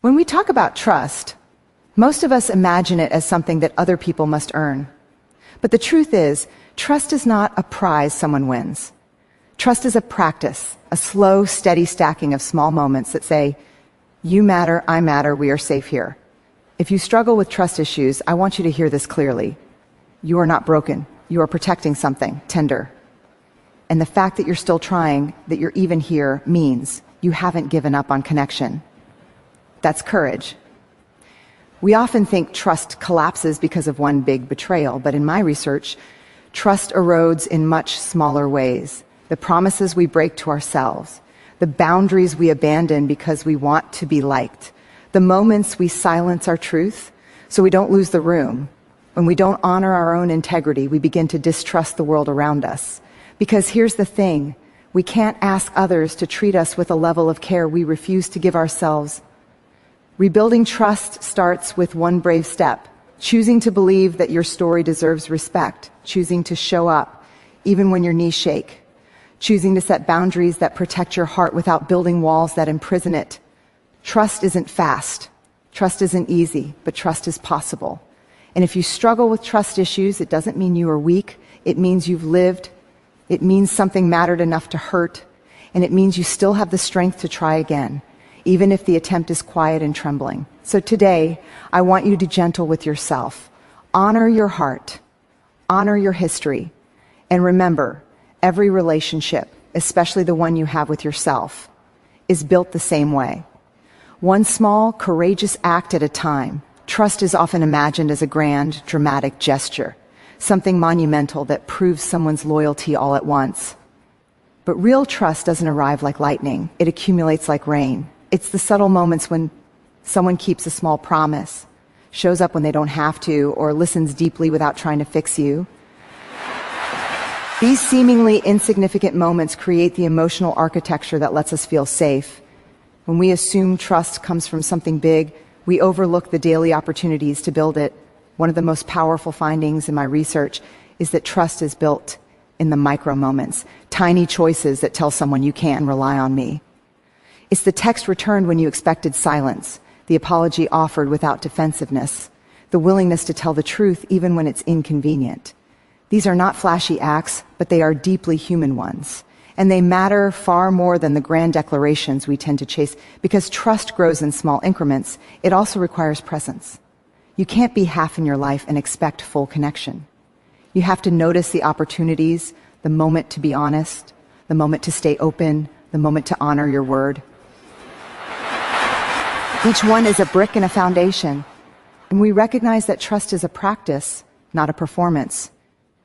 When we talk about trust, most of us imagine it as something that other people must earn. But the truth is, trust is not a prize someone wins. Trust is a practice, a slow, steady stacking of small moments that say, you matter, I matter, we are safe here. If you struggle with trust issues, I want you to hear this clearly. You are not broken. You are protecting something tender. And the fact that you're still trying, that you're even here, means you haven't given up on connection. That's courage. We often think trust collapses because of one big betrayal, but in my research, trust erodes in much smaller ways. The promises we break to ourselves, the boundaries we abandon because we want to be liked, the moments we silence our truth so we don't lose the room. When we don't honor our own integrity, we begin to distrust the world around us. Because here's the thing, we can't ask others to treat us with a level of care we refuse to give ourselves. Rebuilding trust starts with one brave step, choosing to believe that your story deserves respect, choosing to show up even when your knees shake, choosing to set boundaries that protect your heart without building walls that imprison it. Trust isn't fast, trust isn't easy, but trust is possible. And if you struggle with trust issues, it doesn't mean you are weak, it means you've lived, it means something mattered enough to hurt, and it means you still have the strength to try again, even if the attempt is quiet and trembling. So today, I want you to be gentle with yourself. Honor your heart, honor your history, and remember, every relationship, especially the one you have with yourself, is built the same way. One small, courageous act at a time. Trust is often imagined as a grand, dramatic gesture, something monumental that proves someone's loyalty all at once. But real trust doesn't arrive like lightning. It accumulates like rain. It's the subtle moments when someone keeps a small promise, shows up when they don't have to, or listens deeply without trying to fix you. These seemingly insignificant moments create the emotional architecture that lets us feel safe. When we assume trust comes from something big, we overlook the daily opportunities to build it. One of the most powerful findings in my research is that trust is built in the micro moments, tiny choices that tell someone you can rely on me. It's the text returned when you expected silence, the apology offered without defensiveness, the willingness to tell the truth even when it's inconvenient. These are not flashy acts, but they are deeply human ones. And they matter far more than the grand declarations we tend to chase. Because trust grows in small increments, it also requires presence. You can't be half in your life and expect full connection. You have to notice the opportunities, the moment to be honest, the moment to stay open, the moment to honor your word. Each one is a brick and a foundation. And we recognize that trust is a practice, not a performance.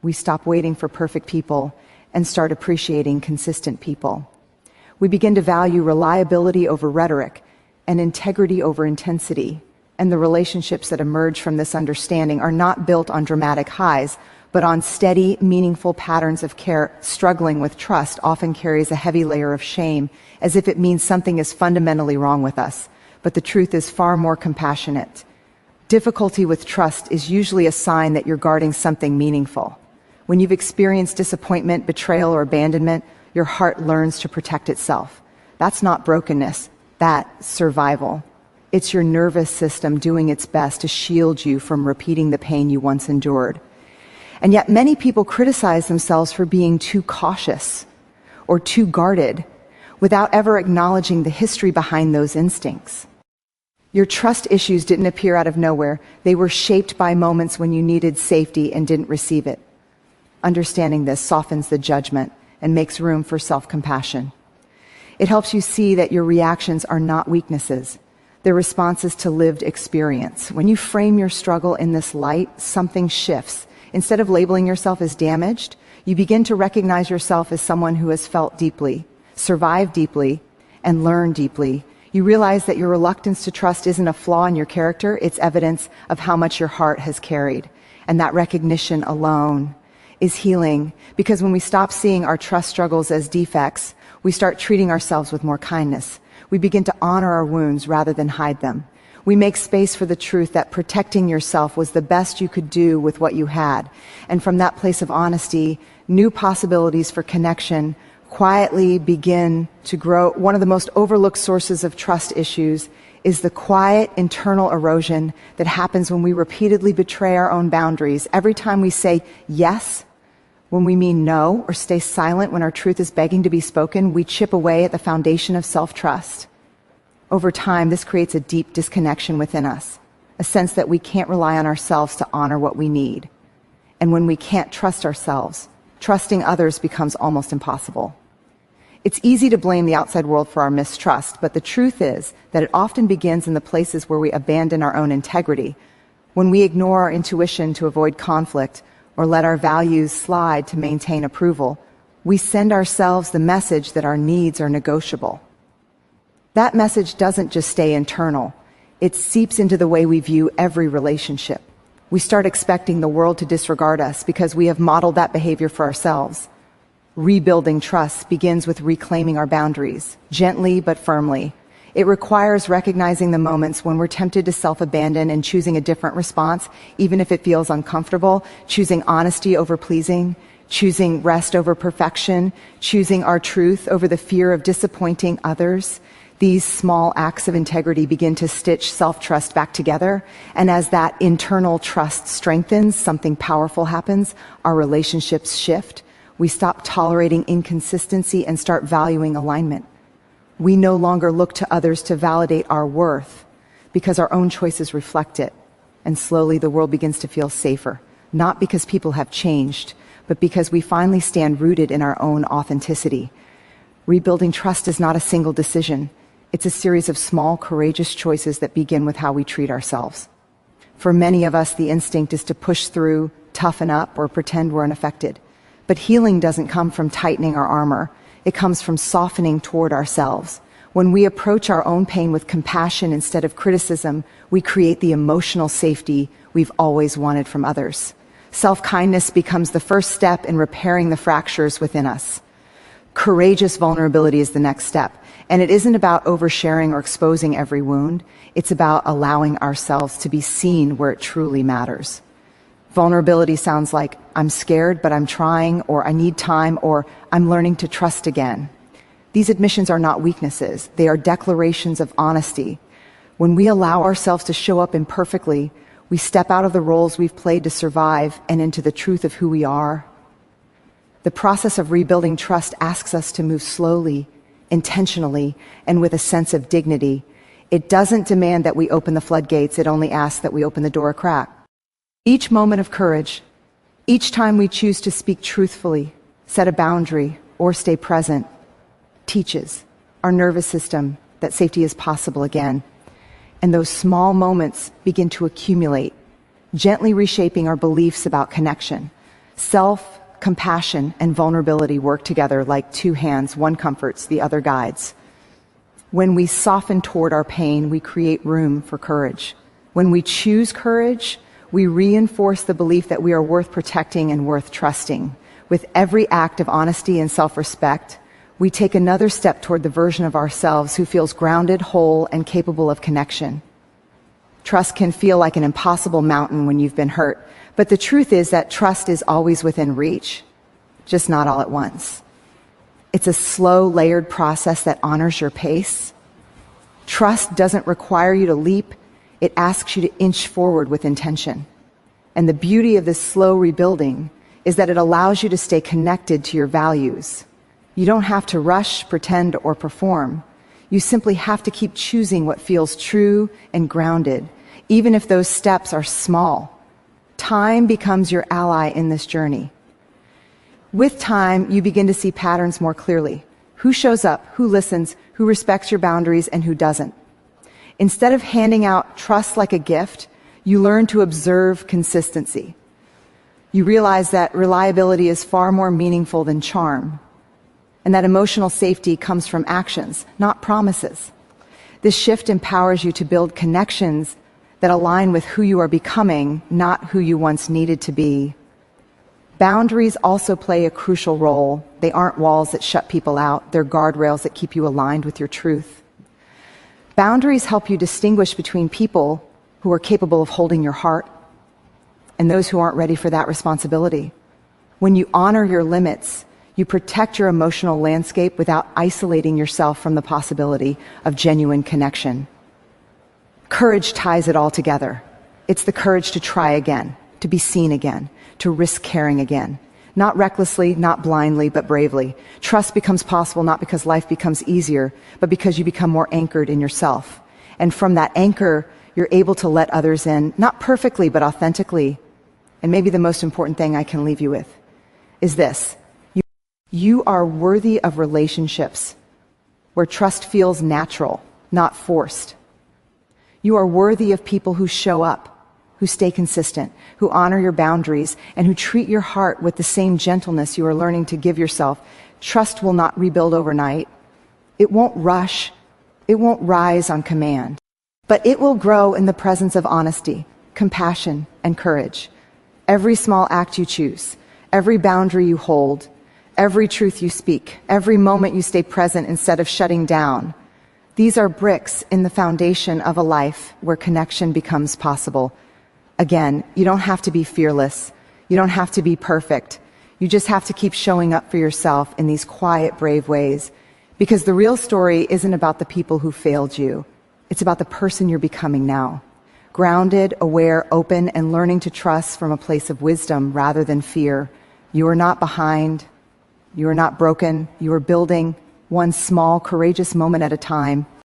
We stop waiting for perfect people and start appreciating consistent people. We begin to value reliability over rhetoric and integrity over intensity. And the relationships that emerge from this understanding are not built on dramatic highs, but on steady, meaningful patterns of care. Struggling with trust often carries a heavy layer of shame, as if it means something is fundamentally wrong with us. But the truth is far more compassionate. Difficulty with trust is usually a sign that you're guarding something meaningful. When you've experienced disappointment, betrayal, or abandonment, your heart learns to protect itself. That's not brokenness, that's survival. It's your nervous system doing its best to shield you from repeating the pain you once endured. And yet many people criticize themselves for being too cautious or too guarded without ever acknowledging the history behind those instincts. Your trust issues didn't appear out of nowhere. They were shaped by moments when you needed safety and didn't receive it. Understanding this softens the judgment and makes room for self-compassion. It helps you see that your reactions are not weaknesses. They're responses to lived experience. When you frame your struggle in this light, something shifts. Instead of labeling yourself as damaged, you begin to recognize yourself as someone who has felt deeply, survived deeply, and learned deeply. You realize that your reluctance to trust isn't a flaw in your character, it's evidence of how much your heart has carried. And that recognition alone is healing, because when we stop seeing our trust struggles as defects, we start treating ourselves with more kindness. We begin to honor our wounds rather than hide them. We make space for the truth that protecting yourself was the best you could do with what you had. And from that place of honesty, new possibilities for connection quietly begin to grow. One of the most overlooked sources of trust issues is the quiet internal erosion that happens when we repeatedly betray our own boundaries. Every time we say yes when we mean no, or stay silent when our truth is begging to be spoken, we chip away at the foundation of self-trust. Over time, this creates a deep disconnection within us, a sense that we can't rely on ourselves to honor what we need. And when we can't trust ourselves, trusting others becomes almost impossible. It's easy to blame the outside world for our mistrust, but the truth is that it often begins in the places where we abandon our own integrity, when we ignore our intuition to avoid conflict, or let our values slide to maintain approval. We send ourselves the message that our needs are negotiable. That message doesn't just stay internal. It seeps into the way we view every relationship. We start expecting the world to disregard us because we have modeled that behavior for ourselves. Rebuilding trust begins with reclaiming our boundaries, gently but firmly. It requires recognizing the moments when we're tempted to self-abandon and choosing a different response, even if it feels uncomfortable, choosing honesty over pleasing, choosing rest over perfection, choosing our truth over the fear of disappointing others. These small acts of integrity begin to stitch self-trust back together, and as that internal trust strengthens, something powerful happens. Our relationships shift. We stop tolerating inconsistency and start valuing alignment. We no longer look to others to validate our worth because our own choices reflect it. And slowly the world begins to feel safer, not because people have changed, but because we finally stand rooted in our own authenticity. Rebuilding trust is not a single decision. It's a series of small, courageous choices that begin with how we treat ourselves. For many of us, the instinct is to push through, toughen up, or pretend we're unaffected. But healing doesn't come from tightening our armor. It comes from softening toward ourselves. When we approach our own pain with compassion instead of criticism, we create the emotional safety we've always wanted from others. Self-kindness becomes the first step in repairing the fractures within us. Courageous vulnerability is the next step. And it isn't about oversharing or exposing every wound. It's about allowing ourselves to be seen where it truly matters. Vulnerability sounds like, I'm scared, but I'm trying, or I need time, or I'm learning to trust again. These admissions are not weaknesses. They are declarations of honesty. When we allow ourselves to show up imperfectly, we step out of the roles we've played to survive and into the truth of who we are. The process of rebuilding trust asks us to move slowly, intentionally, and with a sense of dignity. It doesn't demand that we open the floodgates. It only asks that we open the door a crack. Each moment of courage, each time we choose to speak truthfully, set a boundary, or stay present, teaches our nervous system that safety is possible again. And those small moments begin to accumulate, gently reshaping our beliefs about connection. Compassion and vulnerability work together like two hands, one comforts, the other guides. When we soften toward our pain, we create room for courage. When we choose courage, we reinforce the belief that we are worth protecting and worth trusting. With every act of honesty and self-respect, we take another step toward the version of ourselves who feels grounded, whole, and capable of connection. Trust can feel like an impossible mountain when you've been hurt, but the truth is that trust is always within reach, just not all at once. It's a slow, layered process that honors your pace. Trust doesn't require you to leap. It asks you to inch forward with intention. And the beauty of this slow rebuilding is that it allows you to stay connected to your values. You don't have to rush, pretend, or perform. You simply have to keep choosing what feels true and grounded, even if those steps are small. Time becomes your ally in this journey. With time, you begin to see patterns more clearly. Who shows up, who listens, who respects your boundaries, and who doesn't. Instead of handing out trust like a gift, you learn to observe consistency. You realize that reliability is far more meaningful than charm, and that emotional safety comes from actions, not promises. This shift empowers you to build connections that align with who you are becoming, not who you once needed to be. Boundaries also play a crucial role. They aren't walls that shut people out. They're guardrails that keep you aligned with your truth. Boundaries help you distinguish between people who are capable of holding your heart and those who aren't ready for that responsibility. When you honor your limits, you protect your emotional landscape without isolating yourself from the possibility of genuine connection. Courage ties it all together. It's the courage to try again, to be seen again, to risk caring again. Not recklessly, not blindly, but bravely. Trust becomes possible not because life becomes easier, but because you become more anchored in yourself. And from that anchor, you're able to let others in, not perfectly, but authentically. And maybe the most important thing I can leave you with is this. You are worthy of relationships where trust feels natural, not forced. You are worthy of people who show up, who stay consistent, who honor your boundaries, and who treat your heart with the same gentleness you are learning to give yourself. Trust will not rebuild overnight. It won't rush. It won't rise on command. But it will grow in the presence of honesty, compassion, and courage. Every small act you choose, every boundary you hold, every truth you speak, every moment you stay present instead of shutting down. These are bricks in the foundation of a life where connection becomes possible. Again, you don't have to be fearless. You don't have to be perfect. You just have to keep showing up for yourself in these quiet, brave ways. Because the real story isn't about the people who failed you. It's about the person you're becoming now. Grounded, aware, open, and learning to trust from a place of wisdom rather than fear. You are not behind. You are not broken. You are building one small, courageous moment at a time.